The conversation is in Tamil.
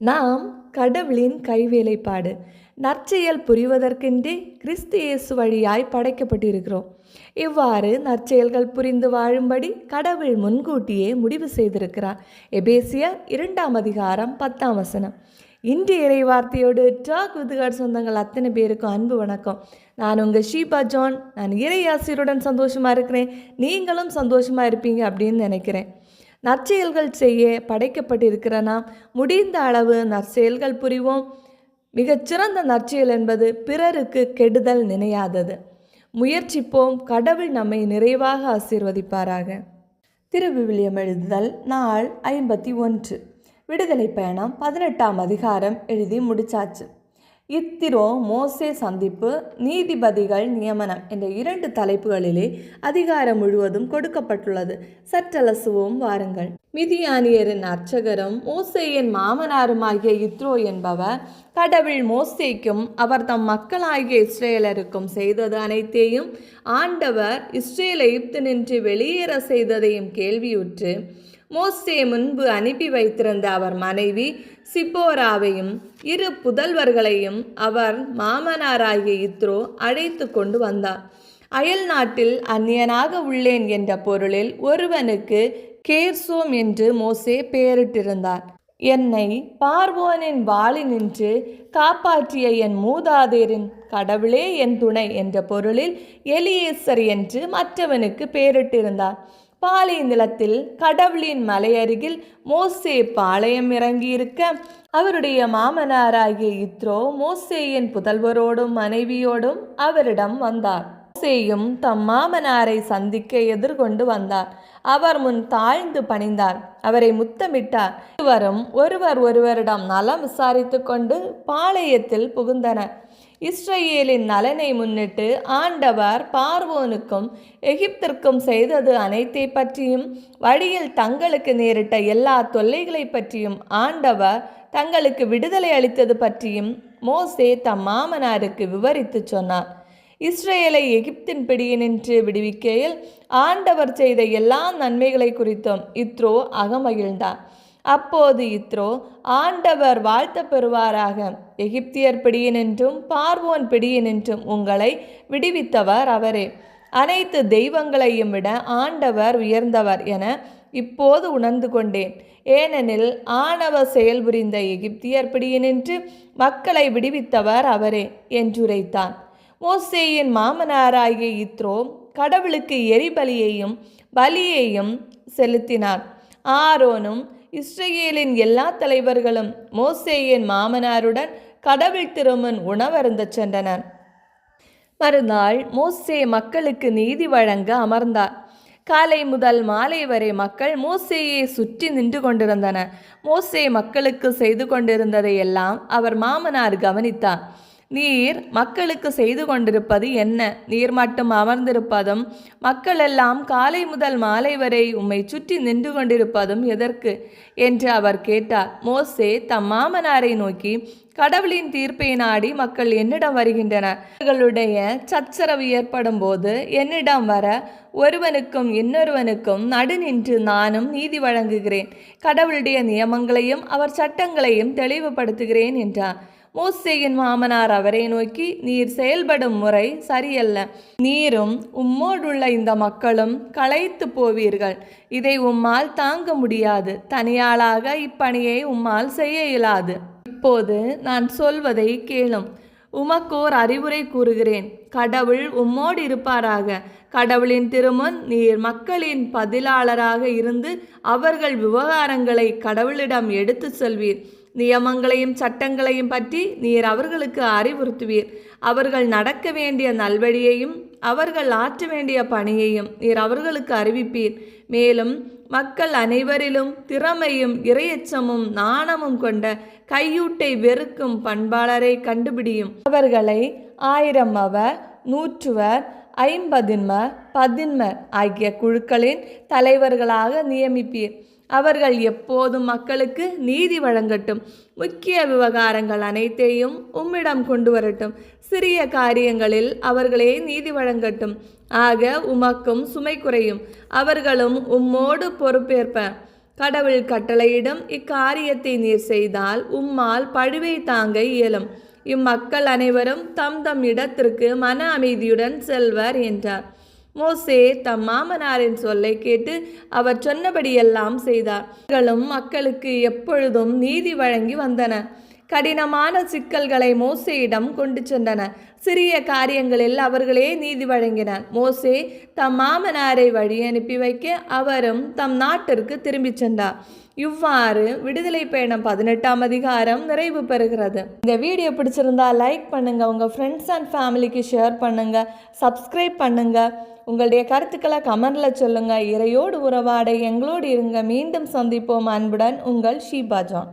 நாம் கடவுளின் கைவேலைப்பாடு. நற்செயல் புரிவதற்கென்றே கிறிஸ்து இயேசு வழியாய் படைக்கப்பட்டிருக்கிறோம். இவ்வாறு நற்செயல்கள் புரிந்து வாழும்படி கடவுள் முன்கூட்டியே முடிவு செய்திருக்கிறார். எபேசியர் 2:10. இன்றைய இறைவார்த்தையோடு டாக் வித் காட் சொந்தங்கள் அத்தனை பேருக்கும் அன்பு வணக்கம். நான் உங்கள் ஷீபா ஜான். நான் இறையாசிரியருடன் சந்தோஷமாக இருக்கிறேன். நீங்களும் சந்தோஷமாக இருப்பீங்க அப்படின்னு நினைக்கிறேன். நற்செயல்கள் செய்ய படைக்கப்பட்டிருக்கிற நாம் முடிந்த அளவு நற்செயல்கள் புரிவோம். மிகச்சிறந்த நற்செயல் என்பது பிறருக்கு கெடுதல் நினையாதது. முயற்சிப்போம். கடவுள் நம்மை நிறைவாக ஆசீர்வதிப்பாராக. திருவிவிலியம் எழுதுதல் நாள் 51. விடுதலை பயணம் 18ஆம் அதிகாரம் எழுதி முடிச்சாச்சு. இத்திரோ மோசே சந்திப்பு நீதிபதிகள் நியமனம் என்ற 2 தலைப்புகளிலே அதிகாரம் முழுவதும் கொடுக்கப்பட்டுள்ளது. சற்றலசுவோம் வாருங்கள். மிதியானியரின் அர்ச்சகரும் மோசேயின் மாமனாருமாகிய இத்ரோ என்பவர் கடவுள் மோசேக்கும் அவர் தம் மக்களாகிய இஸ்ரேலருக்கும் செய்தது அனைத்தையும் ஆண்டவர் இஸ்ரேலை எகிப்தினின்று வெளியேற செய்ததையும் கேள்வியுற்று மோசே முன்பு அனுப்பி வைத்திருந்த அவர் மனைவி சிப்போராவையும் 2 புதல்வர்களையும் அவர் மாமனாராகிய இத்ரோ அழைத்து கொண்டு வந்தார். அயல் நாட்டில் அந்நியனாக உள்ளேன் என்ற பொருளில் ஒருவனுக்கு கேர்சோம் என்று மோசே பெயரிட்டிருந்தார். என்னை பார்வோனின் வாளினின்று காப்பாற்றிய என் மூதாதையரின் கடவுளே என் துணை என்ற பொருளில் எலியேசர் என்று மற்றவனுக்கு பெயரிட்டிருந்தார். பாலை நிலத்தில் கடவுளின் மலை அருகில் மோசே பாளையம் இறங்கியிருக்க அவருடைய மாமனாராகிய இத்ரோ மோசேயின் புதல்வரோடும் மனைவியோடும் அவரிடம் வந்தார். மோசேயும் தம் மாமனாரை சந்திக்க எதிர்கொண்டு வந்தார். அவர் முன் தாழ்ந்து பணிந்தார். அவரை முத்தமிட்டார். இருவரும் ஒருவரிடம் நலம் விசாரித்து கொண்டு பாளையத்தில் புகுந்தனர். இஸ்ரேலின் நலனை முன்னிட்டு ஆண்டவர் பார்வோனுக்கும் எகிப்திற்கும் செய்தது அனைத்தை பற்றியும் வழியில் தங்களுக்கு நேரிட்ட எல்லா தொல்லைகளை பற்றியும் ஆண்டவர் தங்களுக்கு விடுதலை அளித்தது பற்றியும் மோசே தம் மாமனாருக்கு விவரித்து சொன்னார். இஸ்ரேலை எகிப்தின் பிடியினின்று விடுவிக்கையில் ஆண்டவர் செய்த எல்லா நன்மைகளை குறித்தும் இத்ரோ அகமகிழ்ந்தார். அப்போது இத்ரோ ஆண்டவர் வாழ்த்த பெறுவாராக, எகிப்தியர் பிடியினின்றும் பார்வோன் பிடியினின்றும் உங்களை விடுவித்தவர் அவரே. அனைத்து தெய்வங்களையும் விட ஆண்டவர் உயர்ந்தவர் என இப்போது உணர்ந்து கொண்டேன். ஏனெனில் ஆணவ செயல் புரிந்த எகிப்தியர் பிடியினின்று மக்களை விடுவித்தவர் அவரே என்றுரைத்தான். மோசேயின் மாமனாராகிய இத்ரோ கடவுளுக்கு எரிபலியையும் பலியையும் செலுத்தினார். ஆரோனும் இஸ்ரேலின் எல்லா தலைவர்களும் மோசேயின் மாமனாருடன் கடவுள் திருமுன் உணவருந்த சென்றனர். மறுநாள் மோசே மக்களுக்கு நீதி வழங்க அமர்ந்தார். காலை முதல் மாலை வரை மக்கள் மோசேயை சுற்றி நின்று கொண்டிருந்தனர். மோசே மக்களுக்கு செய்து கொண்டிருந்ததை எல்லாம் அவர் மாமனார் கவனித்தார். நீர் மக்களுக்கு செய்து கொண்டிருப்பது என்ன? நீர் மட்டும் அமர்ந்திருப்பதும் மக்கள் எல்லாம் காலை முதல் மாலை வரை உம்மை சுற்றி நின்று கொண்டிருப்பதும் எதற்கு என்று அவர் கேட்டார். மோசே தம் மாமனாரை நோக்கி, கடவுளின் தீர்ப்பை நாடி மக்கள் என்னிடம் வருகின்றனர். அவர்களுடைய சச்சரவு ஏற்படும் போது என்னிடம் வர ஒருவனுக்கும் இன்னொருவனுக்கும் நடு நின்று நானும் நீதி வழங்குகிறேன். கடவுளுடைய நியமங்களையும் அவர் சட்டங்களையும் தெளிவுபடுத்துகிறேன் என்றார். மோசேயின் மாமனார் அவரை நோக்கி, நீர் செயல்படும் முறை சரியல்ல. நீரும் உம்மோடுள்ள இந்த மக்களும் களைத்து போவீர்கள். இதை உம்மால் தாங்க முடியாது. தனியாளாக இப்பணியை உம்மால் செய்ய இயலாது. இப்போது நான் சொல்வதை கேளும். உமக்கோர் அறிவுரை கூறுகிறேன். கடவுள் உம்மோடு இருப்பாராக. கடவுளின் திருமுன் நீர் மக்களின் பதிலாளராக இருந்து அவர்கள் விவகாரங்களை கடவுளிடம் எடுத்து செல்வீர். நியமங்களையும் சட்டங்களையும் பற்றி நீர் அவர்களுக்கு அறிவுறுத்துவீர். அவர்கள் நடக்க வேண்டிய நல்வழியையும் அவர்கள் ஆற்ற வேண்டிய பணியையும் நீர் அவர்களுக்கு அறிவிப்பீர். மேலும் மக்கள் அனைவரிலும் திறமையும் இறையச்சமும் நாணமும் கொண்ட கையூட்டை வெறுக்கும் பண்பாளரை கண்டுபிடியும். அவர்களை 1000 அவர், 100 50 10 ஆகிய குழுக்களின் தலைவர்களாக நியமிப்பீர். அவர்கள் எப்போதும் மக்களுக்கு நீதி வழங்கட்டும். முக்கிய விவகாரங்கள் அனைத்தையும் உம்மிடம் கொண்டு வரட்டும். சிறிய காரியங்களில் அவர்களே நீதி வழங்கட்டும். ஆக உமக்கும் சுமை குறையும். அவர்களும் உம்மோடு பொறுப்பேற்பர். கடவுள் கட்டளையிடும் இக்காரியத்தை நீர் செய்தால் உம்மால் பழுவை தாங்க இயலும். இம்மக்கள் அனைவரும் தம் தம் இடத்திற்கு மன அமைதியுடன் செல்வர் என்றார். மோசே தம் மாமனாரின் சொல்லை கேட்டு அவர் சொன்னபடியெல்லாம் செய்தார். மக்களுக்கு எப்பொழுதும் நீதி வழங்கி வந்தனர். கடினமான சிக்கல்களை மோசேயிடம் கொண்டு சென்றனர். சிறிய காரியங்களில் அவர்களே நீதி வழங்கினர். மோசே தம் மாமனாரை வழி அனுப்பி வைக்க அவரும் தம் நாட்டிற்கு திரும்பி சென்றார். இவ்வாறு விடுதலை பயணம் 18ஆம் அதிகாரம் நிறைவு பெறுகிறது. இந்த வீடியோ பிடிச்சிருந்தா லைக் பண்ணுங்க, உங்க ஃப்ரெண்ட்ஸ் அண்ட் ஃபேமிலிக்கு ஷேர் பண்ணுங்க, சப்ஸ்கிரைப் பண்ணுங்க. உங்களுடைய கருத்துக்களை கமெண்ட்ல சொல்லுங்க. இறையோடு உறவாட எங்களோடு இருங்க. மீண்டும் சந்திப்போம். அன்புடன் உங்கள் ஷீபா ஜான்.